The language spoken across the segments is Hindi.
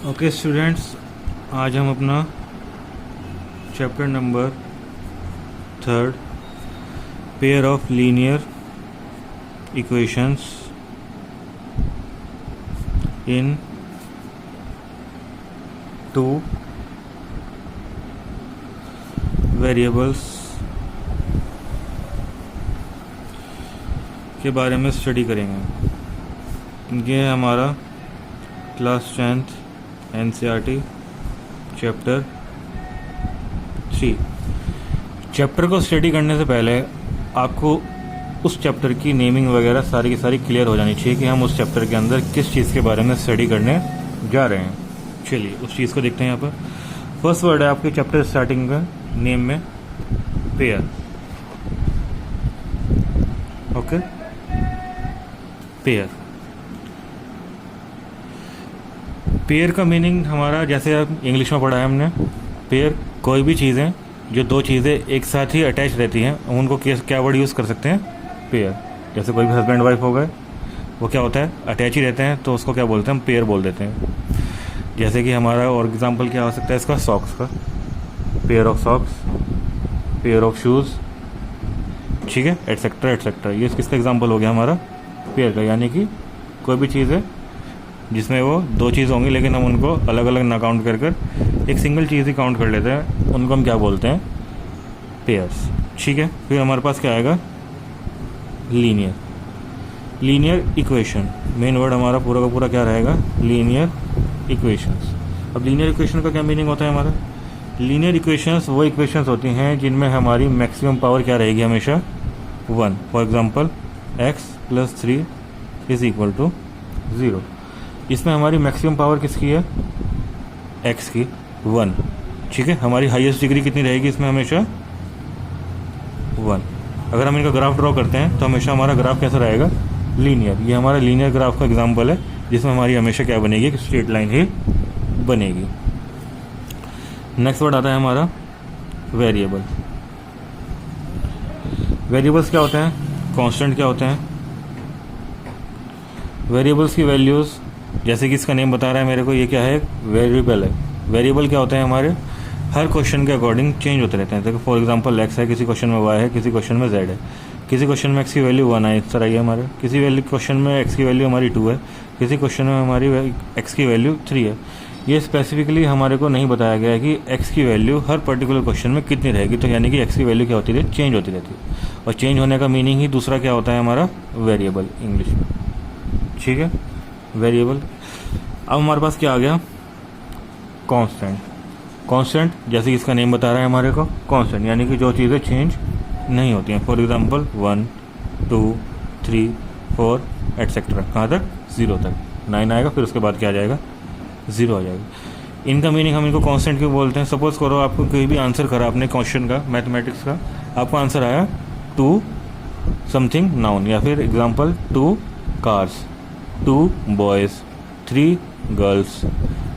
ओके स्टूडेंट्स, आज हम अपना chapter number 3 pair of linear equations in two variables के बारे में स्टडी करेंगे। ये हमारा class 10th NCERT chapter 3। Chapter को स्टडी करने से पहले आपको उस चैप्टर की नेमिंग वगैरह सारी की सारी क्लियर हो जानी चाहिए कि हम उस चैप्टर के अंदर किस चीज़ के बारे में स्टडी करने जा रहे हैं। चलिए उस चीज़ को देखते हैं। यहाँ पर फर्स्ट वर्ड है आपके चैप्टर स्टार्टिंग का नेम में पेयर। Okay, pair. पेयर का मीनिंग हमारा, जैसे अब इंग्लिश में पढ़ा है हमने, पेयर कोई भी चीज़ें जो दो चीज़ें एक साथ ही अटैच रहती हैं उनको क्या वर्ड यूज़ कर सकते हैं? पेयर। जैसे कोई भी हस्बैंड वाइफ हो गए, वो क्या होता है? अटैच ही रहते हैं, तो उसको क्या बोलते हैं? हम पेयर बोल देते हैं। जैसे कि हमारा और एग्जांपल क्या हो सकता है इसका? सॉक्स का, pair of socks, pair of shoes, ठीक है, एटसेट्रा एटसेट्रा। ये किसका एग्जाम्पल हो गया? हमारा पेयर का। यानी कि कोई भी चीज़ है जिसमें वो दो चीज़ होंगी लेकिन हम उनको अलग अलग ना काउंट कर एक सिंगल चीज़ ही काउंट कर लेते हैं, उनको हम क्या बोलते हैं? पेयर्स। ठीक है। फिर हमारे पास क्या आएगा? Linear. Linear equation, main word हमारा पूरा का पूरा क्या रहेगा? Linear equations. अब लीनियर इक्वेशन का क्या मीनिंग होता है हमारा? लीनियर इक्वेशंस वो इक्वेशंस होती हैं जिनमें हमारी मैक्सिमम पावर क्या रहेगी? हमेशा 1। For example x + 3 = 0। इसमें हमारी मैक्सिमम पावर किसकी है? x की, 1। ठीक है। हमारी हाईएस्ट डिग्री कितनी रहेगी इसमें? हमेशा 1। अगर हम इनका ग्राफ ड्रॉ करते हैं तो हमेशा हमारा ग्राफ कैसा रहेगा? लीनियर। ये हमारा लीनियर ग्राफ का एग्जांपल है जिसमें हमारी हमेशा क्या बनेगी? एक स्ट्रेट लाइन ही बनेगी। नेक्स्ट वर्ड आता है हमारा वेरिएबल। वेरिएबल्स क्या होते हैं? कांस्टेंट क्या होते हैं? वेरिएबल्स की वैल्यूज़, जैसे कि इसका नेम बता रहा है मेरे को, ये क्या है? वेरिएबल है। वेरिएबल क्या होते हैं? हमारे हर क्वेश्चन के अकॉर्डिंग चेंज होते रहते हैं। देखो फॉर एग्जांपल x है, किसी क्वेश्चन में y है, किसी क्वेश्चन में z है, किसी क्वेश्चन में x की वैल्यू 1 है, इस तरह ही है हमारे। किसी क्वेश्चन में x की वैल्यू हमारी 2 है, किसी क्वेश्चन में हमारी x की वैल्यू 3 है। ये स्पेसिफिकली हमारे को नहीं बताया गया है कि x की वैल्यू हर पर्टिकुलर क्वेश्चन में कितनी रहेगी। तो यानी कि x की वैल्यू क्या होती है? चेंज होती रहती है। और चेंज होने का मीनिंग ही दूसरा क्या होता है हमारा? वेरिएबल, इंग्लिश में। ठीक है, वेरिएबल। अब हमारे पास क्या आ गया? कांस्टेंट। कांस्टेंट जैसे कि इसका नेम बता रहा है हमारे को, कांस्टेंट, यानी कि जो चीज़ें चेंज नहीं होती हैं। फॉर एग्जांपल 1, 2, 3, 4 एटसेट्रा, कहाँ तक? 0 तक। 9 आएगा, फिर उसके बाद क्या आ जाएगा? 0 आ जाएगा। इनका मीनिंग हम इनको कांस्टेंट क्यों बोलते हैं? सपोज करो आपको कोई भी आंसर करा आपने क्वेश्चन का, मैथमेटिक्स का, आपको आंसर आया 2 समथिंग नाउन, या फिर example 2 cars, 2 boys, 3 girls,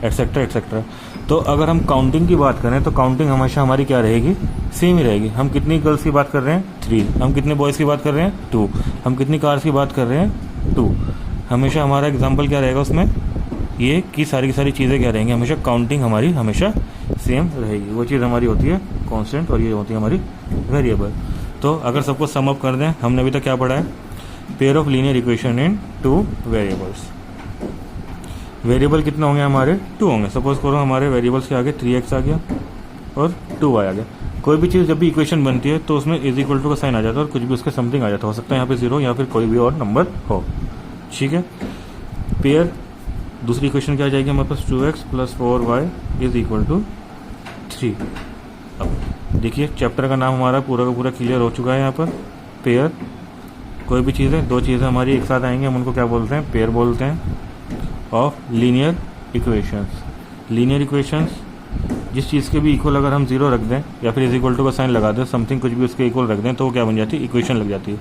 etcetera etcetera. तो अगर हम काउंटिंग की बात करें तो काउंटिंग हमेशा हमारी क्या रहेगी? सेम ही रहेगी। हम कितनी गर्ल्स की बात कर रहे हैं? 3। हम कितने बॉयज़ की बात कर रहे हैं? 2। हम कितनी कार्स की बात कर रहे हैं? 2। हमेशा हमारा एग्जाम्पल क्या रहेगा उसमें? ये कि सारी की सारी चीज़ें क्या रहेंगी? हमेशा काउंटिंग हमारी हमेशा सेम रहेगी। वो चीज़ हमारी होती है कॉन्स्टेंट और ये होती है हमारी वेरिएबल। तो अगर सबको सम अप कर दें, हमने अभी तक क्या पढ़ा है? Pair of linear equation in 2 variables. Variable कितने होंगे हमारे? 2 होंगे। सपोज करो हमारे वेरिएबल्स के आगे 3x आ गया और 2y आ गया। कोई भी चीज़ जब भी इक्वेशन बनती है तो उसमें = का साइन आ जाता है और कुछ भी उसके समथिंग आ जाता है। हो सकता है यहाँ पे 0 या फिर कोई भी और नंबर हो। ठीक है। पेयर, दूसरी इक्वेशन क्या आ जाएगी हमारे पास? 2x + 4y = 3। अब देखिए चैप्टर का नाम हमारा पूरा का पूरा क्लियर हो चुका है। यहाँ पर पेयर, कोई भी चीज़ें, दो चीज़ें हमारी एक साथ आएंगी, हम उनको क्या बोलते हैं? पेयर बोलते हैं of linear equations. Linear equations जिस चीज़ के भी इक्वल अगर हम 0 रख दें या फिर = का साइन लगा दें, समथिंग कुछ भी उसके इक्वल रख दें, तो वो क्या बन जाती है? इक्वेशन लग जाती है।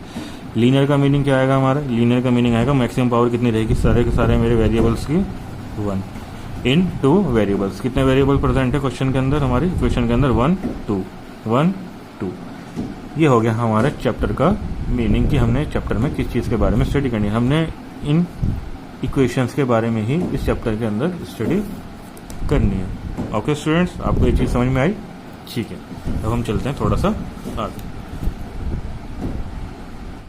लीनियर का मीनिंग क्या आएगा हमारा? लीनियर का मीनिंग आएगा मैक्सिमम पावर कितनी रहेगी सारे के सारे मेरे वेरिएबल्स की? 1 इन 2 वेरिएबल्स। कितने वेरिएबल प्रेजेंट है क्वेश्चन के अंदर? हमारे इक्वेशन के अंदर 1, 2, 1, 2। ये हो गया हमारे चैप्टर का मीनिंग कि हमने चैप्टर में किस चीज़ के बारे में स्टडी करनी है। हमने इन इक्वेशंस के बारे में ही इस चैप्टर के अंदर स्टडी करनी है। ओके स्टूडेंट्स, आपको ये चीज़ समझ में आई? ठीक है, अब हम चलते हैं थोड़ा सा आगे।